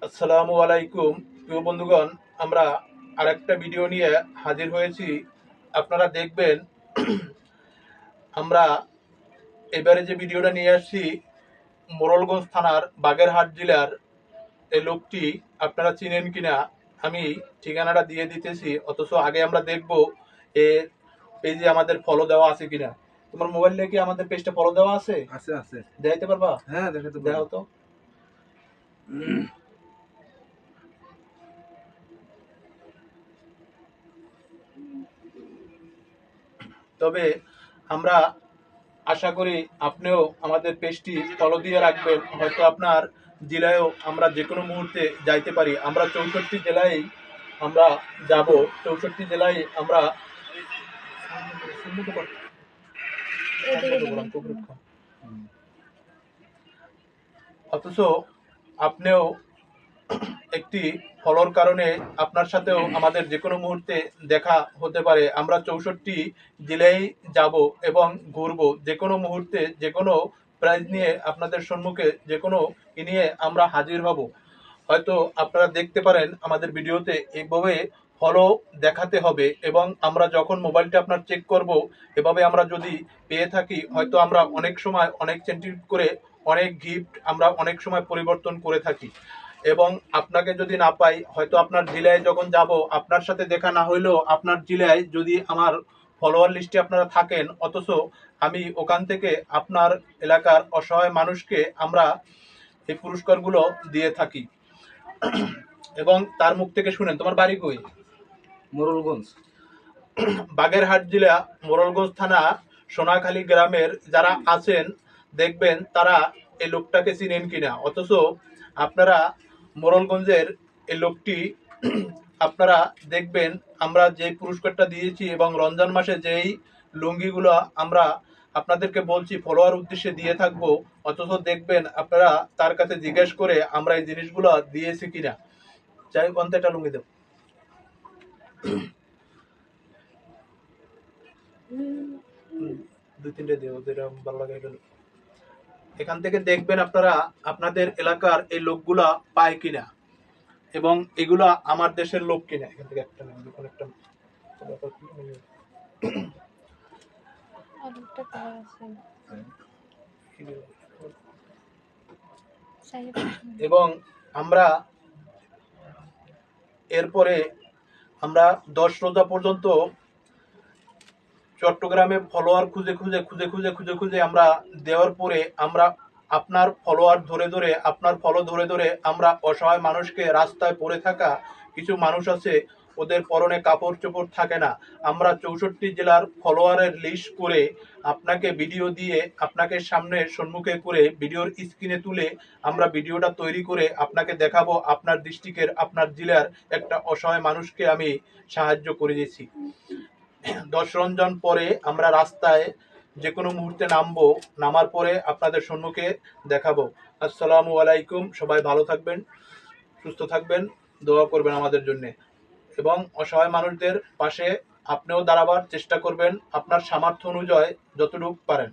আসসালামু আলাইকুম প্রিয় বন্ধুগণ, আমরা আরেকটা ভিডিও নিয়ে হাজির হয়েছি। আপনারা দেখবেন আমরা এবারে যে ভিডিওটা নিয়ে আসছি মোড়লগঞ্জ থানার বাগেরহাট জেলার এই লোকটি আপনারা চিনেন কিনা আমি ঠিকানাটা দিয়ে দিতেছি, অথচ আগে আমরা দেখব এর পেজে আমাদের ফলো দেওয়া আছে কিনা। তোমার মোবাইলে কি আমাদের পেজটা ফলো দেওয়া আছে? আছে আছে দেখাইতে পারবা? হ্যাঁ দেখাতে পারবো। দেখাও তো। তবে আমরা আশা করি আপনিও আমাদের পেজটি ফলো দিয়ে রাখবেন। হয়তো আপনার জেলায়ও আমরা যে কোনো মুহূর্তে যাইতে পারি। আমরা 64 জেলায় আমরা যাব, 64 জেলায় আমরা অথচ আপনিও একটি ফলোর কারণে আপনার সাথেও আমাদের যে কোনো মুহূর্তে দেখা হতে পারে। আমরা 64 জেলায় যাব এবং ঘুরবো, যে কোনো মুহূর্তে যে কোনো প্রাইজ নিয়ে আপনাদের সম্মুখে যে কোনো নিয়ে আমরা হাজির হব। হয়তো আপনারা দেখতে পারেন আমাদের ভিডিওতে এইভাবে ফলো দেখাতে হবে, এবং আমরা যখন মোবাইলটা আপনার চেক করব এভাবে আমরা যদি পেয়ে থাকি, হয়তো আমরা অনেক সময় অনেক সেন্টিভ করে অনেক গিফট আমরা অনেক সময় পরিবর্তন করে থাকি। এবং আপনাকে যদি না পাই, হয়তো আপনার জেলায় যখন যাব আপনার সাথে দেখা না হইলেও আপনার জেলায় যদি আমার ফলোয়ার লিস্টে আপনারা থাকেন, অথচ আমি ওখান থেকে আপনার এলাকার অসহায় মানুষকে আমরা এই পুরস্কারগুলো দিয়ে থাকি। এবং তার মুখ থেকে শুনেন, তোমার বাড়ি কই? মোড়লগঞ্জ, বাগেরহাট জেলা মোড়লগঞ্জ থানা সোনাখালী গ্রামের যারা আছেন দেখবেন তারা এই লোকটাকে চিনেন কিনা। অথচ আপনারা মোড়লগঞ্জের এই লোকটি আপনারা দেখবেন আমরা যে পুরস্কারটা দিয়েছি এবং রমজান মাসে যেই লুঙ্গিগুলো আমরা আপনাদেরকে বলছি ফলোয়ার উদ্দেশ্যে দিয়ে থাকবো, অথচ দেখবেন আপনারা তার কাছে জিজ্ঞেস করে আমরা এই জিনিসগুলো দিয়েছি কিনা। যাই হোক, অন্তে একটা লুঙ্গি দেব। দুই তিনটে দেব, যেটা ভালো লাগে। এখান থেকে দেখবেন আপনারা আপনাদের এলাকার এই লোকগুলা পায় কিনা এবং এগুলা আমার দেশের লোক কিনা। এখান থেকে একটা নেন, একটা এবং আমরা এরপরে আমরা 10 রোজা পর্যন্ত চট্টগ্রামে ফলোয়ার খুঁজে খুঁজে খুঁজে খুঁজে খুঁজে খুঁজে আমরা দেওয়ার পরে আমরা আপনার ফলোয়ার ধরে ধরে আপনার ফলো ধরে ধরে আমরা অসহায় মানুষকে, রাস্তায় পড়ে থাকা কিছু মানুষ আছে ওদের পরনে কাপড় চোপড় থাকে না, আমরা 64 জেলার ফলোয়ারের লিস্ট করে আপনাকে ভিডিও দিয়ে আপনাকে সামনে সম্মুখে করে ভিডিওর স্ক্রিনে তুলে আমরা ভিডিওটা তৈরি করে আপনাকে দেখাবো আপনার ডিস্ট্রিক্টের আপনার জেলার একটা অসহায় মানুষকে আমি সাহায্য করে দিয়েছি। 10 রমজান পরে আমরা রাস্তায় যে কোনো মুহূর্তে নামবো, নামার পরে আপনাদের সম্মুখে দেখাবো। আসসালামু আলাইকুম, সবাই ভালো থাকবেন, সুস্থ থাকবেন, দোয়া করবেন আমাদের জন্য এবং অসহায় মানুষদের পাশে আপনিও দাঁড়াবার চেষ্টা করবেন আপনার সামর্থ্য অনুযায়ী যতটুকু পারেন।